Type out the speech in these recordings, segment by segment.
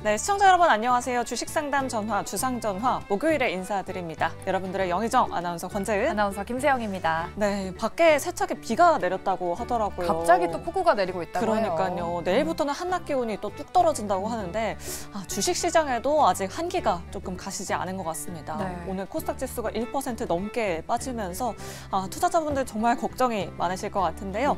네, 시청자 여러분 안녕하세요. 주식상담 전화, 주상전화 목요일에 인사드립니다. 여러분들의 영희정 아나운서 권재은, 아나운서 김세영입니다. 네, 밖에 세차게 비가 내렸다고 하더라고요. 갑자기 또 폭우가 내리고 있다고 해요. 그러니까요. 내일부터는 한낮 기온이 또 뚝 떨어진다고 하는데 주식시장에도 아직 한기가 조금 가시지 않은 것 같습니다. 네. 오늘 코스닥 지수가 1% 넘게 빠지면서 투자자분들 정말 걱정이 많으실 것 같은데요.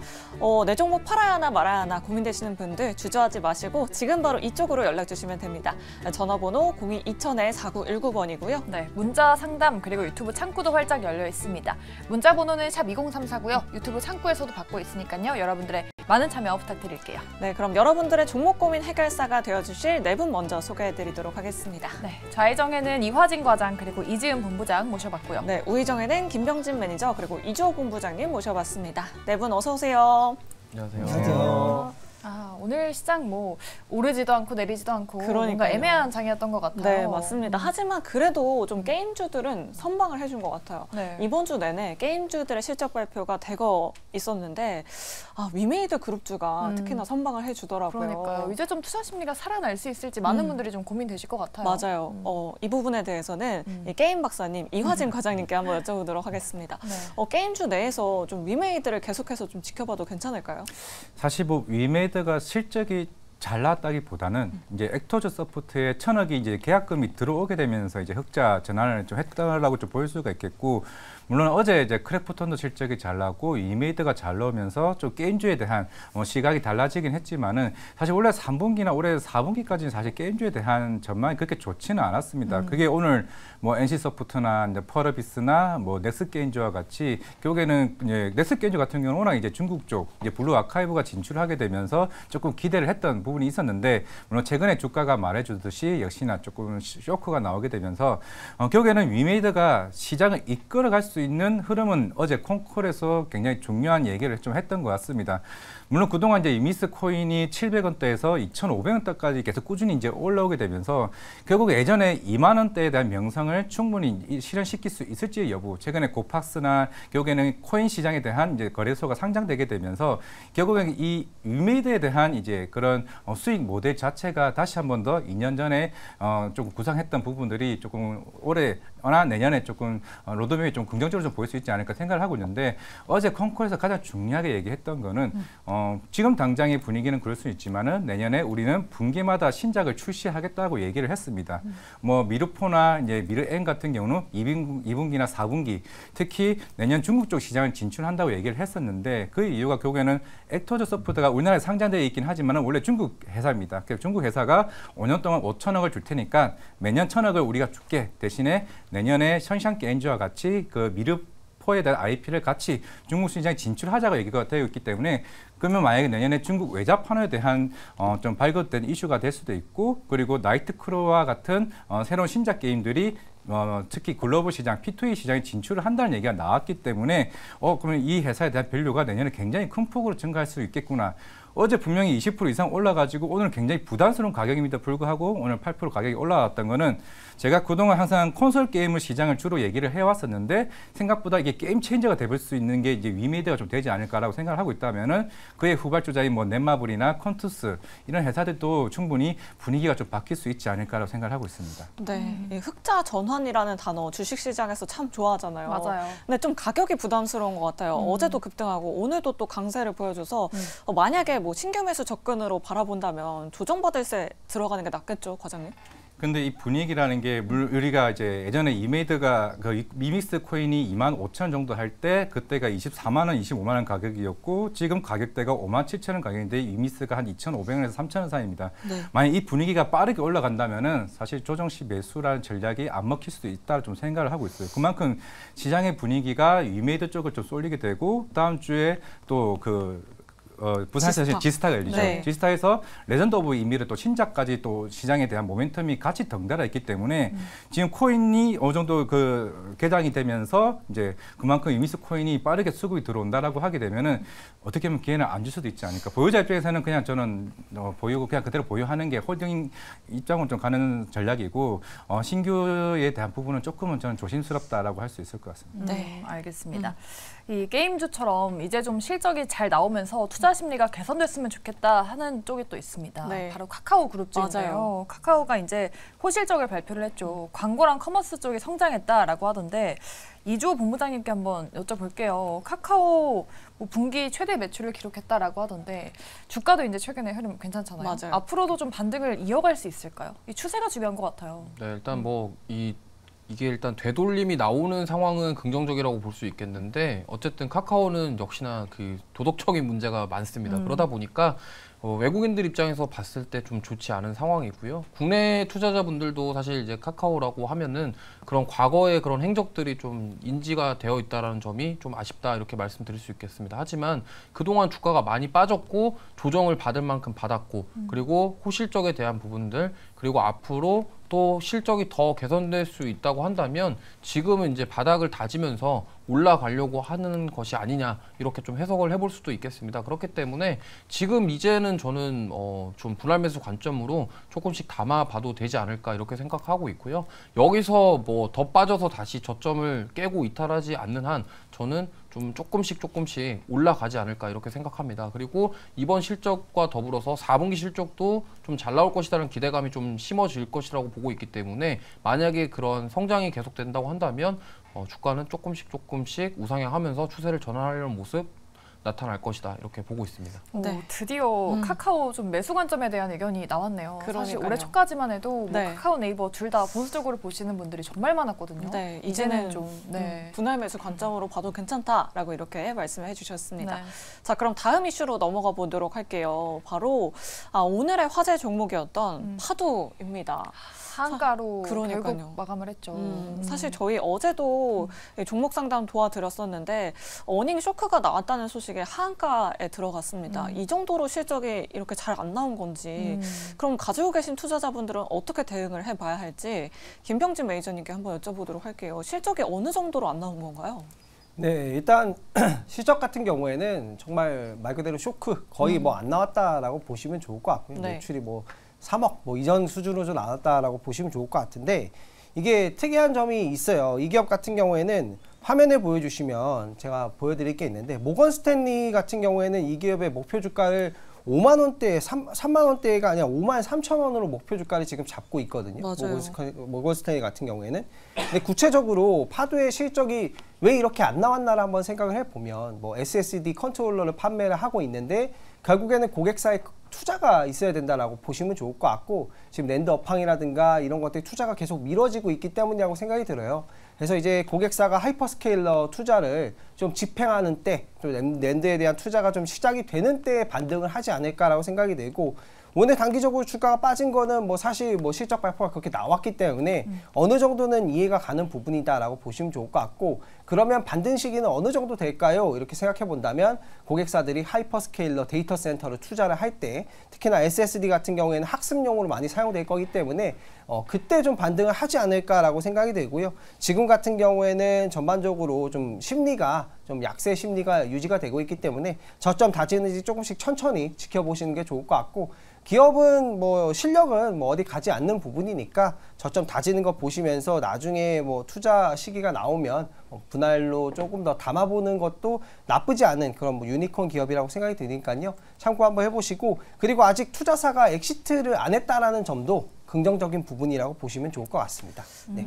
내 종목 팔아야 하나 말아야 하나 고민되시는 분들 주저하지 마시고 지금 바로 이쪽으로 연락 주시면 됩니다. 전화번호 02-2000-4919번이고요. 네, 문자 상담 그리고 유튜브 창구도 활짝 열려 있습니다. 문자 번호는 샵 2034고요. 유튜브 창구에서도 받고 있으니까요. 여러분들의 많은 참여 부탁드릴게요. 네, 그럼 여러분들의 종목 고민 해결사가 되어주실 네 분 먼저 소개해드리도록 하겠습니다. 네, 좌회정에는 이화진 과장 그리고 이지은 본부장 모셔봤고요. 네, 우회정에는 김병진 매니저 그리고 이주호 본부장님 모셔봤습니다. 네 분 어서 오세요. 안녕하세요. 안녕하세요. 오늘 시장 오르지도 않고 내리지도 않고 그러니까요. 뭔가 애매한 장이었던 것 같아요. 네, 맞습니다. 하지만 그래도 좀 게임주들은 선방을 해준 것 같아요. 네. 이번 주 내내 게임주들의 실적 발표가 대거 있었는데 위메이드 그룹주가 특히나 선방을 해주더라고요. 그러니까요. 이제 좀 투자 심리가 살아날 수 있을지 많은 분들이 좀 고민되실 것 같아요. 맞아요. 이 부분에 대해서는 이 게임 박사님, 이화진 과장님께 한번 여쭤보도록 하겠습니다. 네. 게임주 내에서 좀 위메이드를 계속해서 좀 지켜봐도 괜찮을까요? 사실 위메이드가 실적이 잘 나왔다기보다는 이제 액터즈 서포트에 1,000억이 이제 계약금이 들어오게 되면서 이제 흑자 전환을 좀 했다라고 좀 보일 수가 있겠고, 물론 어제 이제 크래프톤도 실적이 잘 나오고 위메이드가 잘 나오면서 좀 게임주에 대한 시각이 달라지긴 했지만은 사실 원래 3분기나 올해 4분기까지는 사실 게임주에 대한 전망이 그렇게 좋지는 않았습니다. 그게 오늘 NC소프트나 이제 펄어비스나 넥스게임즈와 같이 결국에는 이제 넥스게임즈 같은 경우는 워낙 이제 중국 쪽 이제 블루 아카이브가 진출하게 되면서 조금 기대를 했던 부분이 있었는데, 물론 최근에 주가가 말해주듯이 역시나 조금 쇼크가 나오게 되면서 결국에는 위메이드가 시장을 이끌어갈 수 있는 흐름은 어제 콩콜에서 굉장히 중요한 얘기를 좀 했던 것 같습니다. 물론 그동안 이제 이미스 코인이 700원대에서 2,500원대까지 계속 꾸준히 이제 올라오게 되면서 결국 예전에 2만 원대에 대한 명성을 충분히 실현시킬 수 있을지 여부, 최근에 고팍스나 결국에는 코인 시장에 대한 이제 거래소가 상장되게 되면서 결국엔 이 위메이드에 대한 이제 그런 수익 모델 자체가 다시 한 번 더 2년 전에 조금 구상했던 부분들이 조금 올해나 내년에 조금 로드맵이 좀 긍정적으로 좀 보일 수 있지 않을까 생각을 하고 있는데, 어제 콩콜에서 가장 중요하게 얘기했던 거는 지금 당장의 분위기는 그럴 수 있지만은 내년에 우리는 분기마다 신작을 출시하겠다고 얘기를 했습니다. 미르포나 이제 미르엔 같은 경우는 2분기나 4분기, 특히 내년 중국 쪽 시장을 진출한다고 얘기를 했었는데, 그 이유가 결국에는 액터즈 소프트가 우리나라에 상장되어 있긴 하지만은 원래 중국 회사입니다. 그래서 중국 회사가 5년 동안 5천억을 줄 테니까 매년 1,000억을 우리가 줄게, 대신에 내년에 션샹 게임즈와 같이 그 미르포에 대한 IP를 같이 중국 시장에 진출하자고 얘기가 되어 있기 때문에, 그러면 만약에 내년에 중국 외자 판호에 대한 좀 발급된 이슈가 될 수도 있고, 그리고 나이트크루와 같은 새로운 신작 게임들이 특히 글로벌 시장, P2E 시장에 진출을 한다는 얘기가 나왔기 때문에 그러면 이 회사에 대한 밸류가 내년에 굉장히 큰 폭으로 증가할 수 있겠구나. 어제 분명히 20% 이상 올라가지고 오늘 굉장히 부담스러운 가격임에도 불구하고 오늘 8% 가격이 올라왔던 거는, 제가 그동안 항상 콘솔 게임을 시장을 주로 얘기를 해왔었는데 생각보다 이게 게임 체인저가 될 수 있는 게 이제 위메이드가 좀 되지 않을까라고 생각을 하고 있다면은, 그의 후발주자인 넷마블이나 컨투스 이런 회사들도 충분히 분위기가 좀 바뀔 수 있지 않을까라고 생각을 하고 있습니다. 네, 이 흑자 전환이라는 단어 주식시장에서 참 좋아하잖아요. 맞아요. 근데 좀 가격이 부담스러운 것 같아요. 어제도 급등하고 오늘도 또 강세를 보여줘서 만약에 신규 매수 접근으로 바라본다면 조정받을 새 들어가는 게 낫겠죠, 과장님? 근데 이 분위기라는 게 우리가 이제 예전에 이메이드가 그 미믹스 코인이 25,000원 정도 할 때 그때가 24만 원, 25만 원 가격이었고, 지금 가격대가 57,000원 가격인데 이미스가 한 2,500원에서 3,000원 사이입니다. 네. 만약 이 분위기가 빠르게 올라간다면은 사실 조정 시 매수라는 전략이 안 먹힐 수도 있다 좀 생각을 하고 있어요. 그만큼 시장의 분위기가 이메이드 쪽을 좀 쏠리게 되고, 다음 주에 또 부산에서 지스타가 열리죠. 네. 지스타에서 레전드 오브 이미르 또 신작까지 또 시장에 대한 모멘텀이 같이 덩달아 있기 때문에 지금 코인이 어느 정도 개장이 되면서 이제 그만큼 이미스 코인이 빠르게 수급이 들어온다라고 하게 되면은 어떻게 보면 기회는 안 줄 수도 있지 않을까. 보유자 입장에서는 그냥 저는 보유고 그냥 그대로 보유하는 게 홀딩 입장은 좀 가는 전략이고, 신규에 대한 부분은 조금은 저는 조심스럽다라고 할 수 있을 것 같습니다. 네, 알겠습니다. 이 게임주처럼 이제 좀 실적이 잘 나오면서 투자 심리가 개선됐으면 좋겠다 하는 쪽이 또 있습니다. 네. 바로 카카오 그룹주인데요. 맞아요. 카카오가 이제 호실적을 발표를 했죠. 광고랑 커머스 쪽이 성장했다라고 하던데 이주호 본부장님께 한번 여쭤볼게요. 카카오 뭐 분기 최대 매출을 기록했다라고 하던데 주가도 이제 최근에 흐름 괜찮잖아요. 맞아요. 앞으로도 좀 반등을 이어갈 수 있을까요? 이 추세가 중요한 것 같아요. 네, 일단 뭐 이게 일단 되돌림이 나오는 상황은 긍정적이라고 볼 수 있겠는데 어쨌든 카카오는 역시나 그 도덕적인 문제가 많습니다. 그러다 보니까 외국인들 입장에서 봤을 때 좀 좋지 않은 상황이고요. 국내 투자자분들도 사실 이제 카카오라고 하면은 그런 과거의 그런 행적들이 좀 인지가 되어 있다라는 점이 좀 아쉽다 이렇게 말씀드릴 수 있겠습니다. 하지만 그동안 주가가 많이 빠졌고 조정을 받을 만큼 받았고 그리고 호실적에 대한 부분들 그리고 앞으로 또 실적이 더 개선될 수 있다고 한다면 지금은 이제 바닥을 다지면서 올라가려고 하는 것이 아니냐 이렇게 좀 해석을 해볼 수도 있겠습니다. 그렇기 때문에 지금 이제는 저는 좀 분할 매수 관점으로 조금씩 담아봐도 되지 않을까 이렇게 생각하고 있고요. 여기서 뭐 더 빠져서 다시 저점을 깨고 이탈하지 않는 한 저는 좀 조금씩 올라가지 않을까 이렇게 생각합니다. 그리고 이번 실적과 더불어서 4분기 실적도 좀 잘 나올 것이라는 기대감이 좀 심어질 것이라고 보고 있기 때문에 만약에 그런 성장이 계속된다고 한다면 주가는 조금씩 우상향하면서 추세를 전환하려는 모습 나타날 것이다 이렇게 보고 있습니다. 네. 드디어 카카오 좀 매수 관점에 대한 의견이 나왔네요. 사실 그러니까요. 올해 초까지만 해도 네. 뭐 카카오 네이버 둘 다 보수적으로 보시는 분들이 정말 많았거든요. 네, 이제는 이제는 좀 네. 분할 매수 관점으로 봐도 괜찮다라고 이렇게 말씀해 주셨습니다. 네. 자, 그럼 다음 이슈로 넘어가 보도록 할게요. 바로 오늘의 화제 종목이었던 파도입니다. 한가로 그러니까요. 결국 마감을 했죠. 사실 저희 어제도 종목 상담 도와드렸었는데 어닝 쇼크가 나왔다는 소식에 하한가에 들어갔습니다. 이 정도로 실적이 이렇게 잘 안 나온 건지 그럼 가지고 계신 투자자분들은 어떻게 대응을 해봐야 할지 김병진 매니저님께 한번 여쭤보도록 할게요. 실적이 어느 정도로 안 나온 건가요? 네, 일단 실적 같은 경우에는 정말 말 그대로 쇼크 거의 뭐 안 나왔다라고 보시면 좋을 것 같고요. 네. 매출이 뭐 3억 뭐 이전 수준으로 좀 나왔다라고 보시면 좋을 것 같은데 이게 특이한 점이 있어요. 이 기업 같은 경우에는 화면에 보여주시면 제가 보여드릴 게 있는데 모건 스탠리 같은 경우에는 이 기업의 목표 주가를 5만 원대, 3만 원대가 아니라 5만 3천 원으로 목표 주가를 지금 잡고 있거든요. 맞아요. 모건 스탠리 같은 경우에는. 근데 구체적으로 파도의 실적이 왜 이렇게 안 나왔나를 한번 생각을 해보면 뭐 SSD 컨트롤러를 판매를 하고 있는데 결국에는 고객사의 투자가 있어야 된다라고 보시면 좋을 것 같고 지금 랜드 업황이라든가 이런 것들이 투자가 계속 미뤄지고 있기 때문이라고 생각이 들어요. 그래서 이제 고객사가 하이퍼스케일러 투자를 좀 집행하는 때, 좀 랜드에 대한 투자가 좀 시작이 되는 때에 반등을 하지 않을까라고 생각이 되고 오늘 단기적으로 주가가 빠진 거는 뭐 사실 뭐 실적 발표가 그렇게 나왔기 때문에 어느 정도는 이해가 가는 부분이다라고 보시면 좋을 것 같고 그러면 반등 시기는 어느 정도 될까요? 이렇게 생각해 본다면 고객사들이 하이퍼스케일러 데이터 센터를 투자를 할 때 특히나 SSD 같은 경우에는 학습용으로 많이 사용될 거기 때문에 그때 좀 반등을 하지 않을까라고 생각이 되고요. 지금 같은 경우에는 전반적으로 좀 심리가 좀 약세 심리가 유지가 되고 있기 때문에 저점 다지는지 조금씩 천천히 지켜보시는 게 좋을 것 같고 기업은 뭐 실력은 뭐 어디 가지 않는 부분이니까 저점 다지는 거 보시면서 나중에 뭐 투자 시기가 나오면 분할로 조금 더 담아보는 것도 나쁘지 않은 그런 뭐 유니콘 기업이라고 생각이 드니까요. 참고 한번 해보시고 그리고 아직 투자사가 엑시트를 안 했다라는 점도 긍정적인 부분이라고 보시면 좋을 것 같습니다. 네.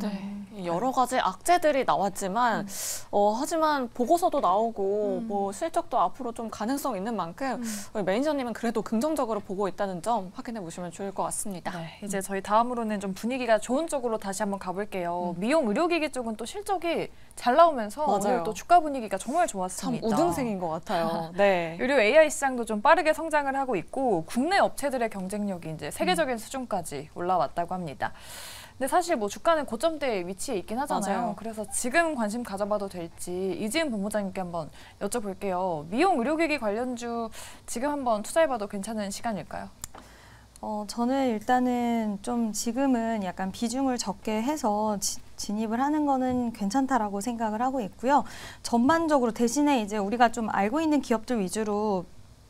여러 가지 악재들이 나왔지만 하지만 보고서도 나오고 뭐 실적도 앞으로 좀 가능성 있는 만큼 우리 매니저님은 그래도 긍정적으로 보고 있다는 점 확인해 보시면 좋을 것 같습니다. 네, 이제 저희 다음으로는 좀 분위기가 좋은 쪽으로 다시 한번 가볼게요. 미용 의료기기 쪽은 또 실적이 잘 나오면서 맞아요. 오늘 또 주가 분위기가 정말 참 좋았습니다. 우등생인 것 같아요. 네. 의료 AI 시장도 좀 빠르게 성장을 하고 있고 국내 업체들의 경쟁력이 이제 세계적인 수준까지 올라왔다고 합니다. 근데 사실 뭐 주가는 고점대에 위치해 있긴 하잖아요. 맞아요. 그래서 지금 관심 가져봐도 될지 이지은 본부장님께 한번 여쭤볼게요. 미용 의료기기 관련주 지금 한번 투자해봐도 괜찮은 시간일까요? 저는 일단은 좀 지금은 약간 비중을 적게 해서 진입을 하는 거는 괜찮다라고 생각을 하고 있고요. 전반적으로 대신에 이제 우리가 좀 알고 있는 기업들 위주로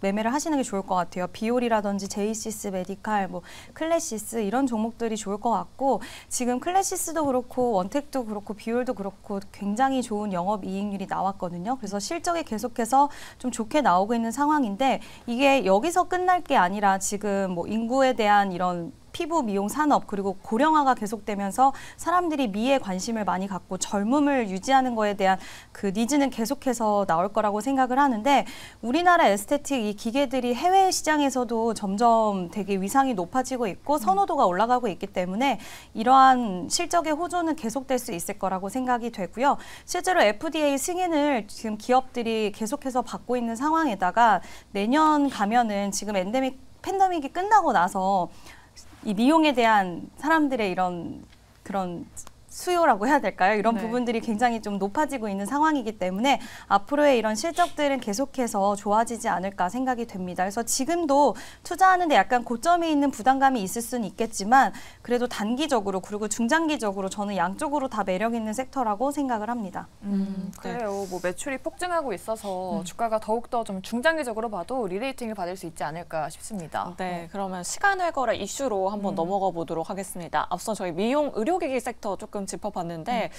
매매를 하시는 게 좋을 것 같아요. 비올이라든지 제이시스, 메디칼, 뭐 클래시스 이런 종목들이 좋을 것 같고 지금 클래시스도 그렇고 원텍도 그렇고 비올도 그렇고 굉장히 좋은 영업이익률이 나왔거든요. 그래서 실적이 계속해서 좀 좋게 나오고 있는 상황인데 이게 여기서 끝날 게 아니라 지금 뭐 인구에 대한 이런 피부 미용 산업 그리고 고령화가 계속되면서 사람들이 미에 관심을 많이 갖고 젊음을 유지하는 거에 대한 그 니즈는 계속해서 나올 거라고 생각을 하는데 우리나라 에스테틱 이 기계들이 해외 시장에서도 점점 되게 위상이 높아지고 있고 선호도가 올라가고 있기 때문에 이러한 실적의 호조는 계속될 수 있을 거라고 생각이 되고요. 실제로 FDA 승인을 지금 기업들이 계속해서 받고 있는 상황에다가 내년 가면은 지금 팬데믹이 끝나고 나서 이 미용에 대한 사람들의 이런 그런 수요라고 해야 될까요? 이런 네. 부분들이 굉장히 좀 높아지고 있는 상황이기 때문에 앞으로의 이런 실적들은 계속해서 좋아지지 않을까 생각이 됩니다. 그래서 지금도 투자하는데 약간 고점이 있는 부담감이 있을 수는 있겠지만 그래도 단기적으로 그리고 중장기적으로 저는 양쪽으로 다 매력 있는 섹터라고 생각을 합니다. 그래요. 뭐 매출이 폭증하고 있어서 주가가 더욱더 좀 중장기적으로 봐도 리레이팅을 받을 수 있지 않을까 싶습니다. 네, 그러면 시간외 거래 이슈로 한번 넘어가 보도록 하겠습니다. 앞서 저희 미용 의료기기 섹터 조금 짚어봤는데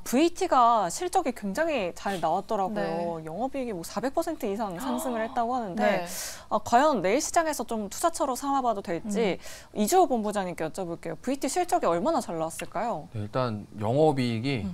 VT가 실적이 굉장히 잘 나왔더라고요. 네. 영업이익이 뭐 400% 이상 상승을 했다고 하는데 네. 과연 내일 시장에서 좀 투자처로 삼아봐도 될지 이주호 본부장님께 여쭤볼게요. VT 실적이 얼마나 잘 나왔을까요? 네, 일단 영업이익이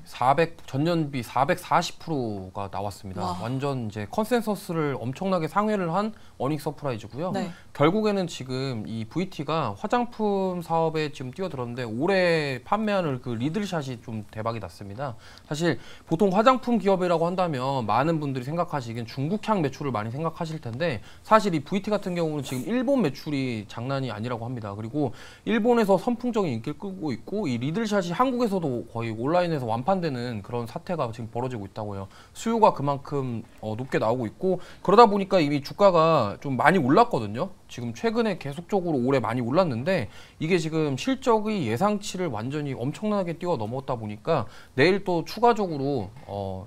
전년비 440%가 나왔습니다. 와. 완전 이제 컨센서스를 엄청나게 상회를 한 어닝 서프라이즈고요. 네. 결국에는 지금 이 VT가 화장품 사업에 지금 뛰어들었는데 올해 판매하는 그 리들샷이 좀 대박이 났습니다. 사실 보통 화장품 기업이라고 한다면 많은 분들이 생각하시기엔 중국향 매출을 많이 생각하실 텐데 사실 이 VT 같은 경우는 지금 일본 매출이 장난이 아니라고 합니다. 그리고 일본에서 선풍적인 인기를 끌고 있고 이 리들샷이 한국에서도 거의 온라인에서 완판되는 그런 사태가 지금 벌어지고 있다고 해요. 수요가 그만큼 높게 나오고 있고 그러다 보니까 이미 주가가 좀 많이 올랐거든요. 지금 최근에 계속적으로 올해 많이 올랐는데 이게 지금 실적이 예상치를 완전히 엄청나게 뛰어넘었다 보니까 내일 또 추가적으로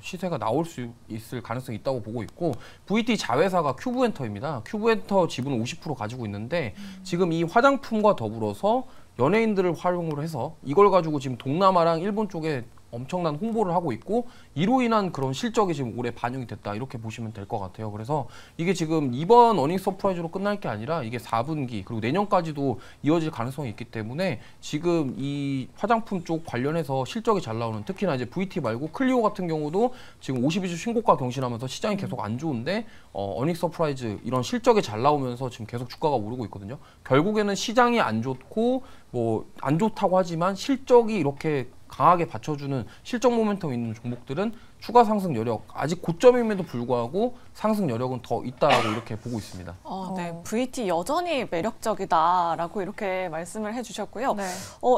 시세가 나올 수 있을 가능성이 있다고 보고 있고 VT 자회사가 큐브엔터입니다. 큐브엔터 지분을 50% 가지고 있는데 지금 이 화장품과 더불어서 연예인들을 활용을 해서 이걸 가지고 지금 동남아랑 일본 쪽에 엄청난 홍보를 하고 있고 이로 인한 그런 실적이 지금 올해 반영이 됐다 이렇게 보시면 될 것 같아요. 그래서 이게 지금 이번 어닝 서프라이즈로 끝날 게 아니라 이게 4분기 그리고 내년까지도 이어질 가능성이 있기 때문에 지금 이 화장품 쪽 관련해서 실적이 잘 나오는 특히나 이제 VT 말고 클리오 같은 경우도 지금 52주 신고가 경신하면서 시장이 계속 안 좋은데 어닝 서프라이즈 이런 실적이 잘 나오면서 지금 계속 주가가 오르고 있거든요. 결국에는 시장이 안 좋고 뭐 안 좋다고 하지만 실적이 이렇게 강하게 받쳐주는 실적 모멘텀 있는 종목들은 추가 상승 여력 아직 고점임에도 불구하고 상승 여력은 더 있다라고 이렇게 보고 있습니다. 네, VT 여전히 매력적이다라고 이렇게 말씀을 해주셨고요. 네.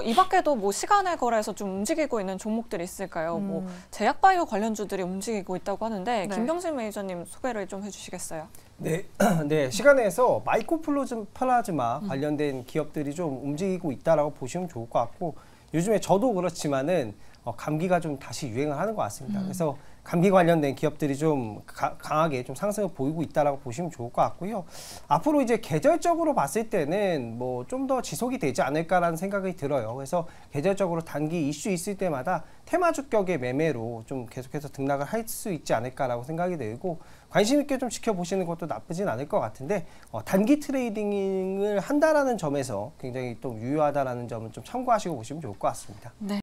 이 밖에도 뭐 시간외 거래에서 좀 움직이고 있는 종목들이 있을까요? 뭐 제약바이오 관련주들이 움직이고 있다고 하는데 네. 김병실 매니저님 소개를 좀 해주시겠어요? 네, 네 시간에서 마이코플라즈마 관련된 기업들이 좀 움직이고 있다라고 보시면 좋을 것 같고 요즘에 저도 그렇지만은 감기가 좀 다시 유행을 하는 것 같습니다. 그래서 감기 관련된 기업들이 좀 강하게 좀 상승을 보이고 있다라고 보시면 좋을 것 같고요. 앞으로 이제 계절적으로 봤을 때는 뭐 좀 더 지속이 되지 않을까라는 생각이 들어요. 그래서 계절적으로 단기 이슈 있을 때마다 테마 주격의 매매로 좀 계속해서 등락을 할 수 있지 않을까라고 생각이 들고 관심 있게 좀 지켜보시는 것도 나쁘진 않을 것 같은데 단기 트레이딩을 한다라는 점에서 굉장히 또 유효하다라는 점은 좀 참고하시고 보시면 좋을 것 같습니다. 네.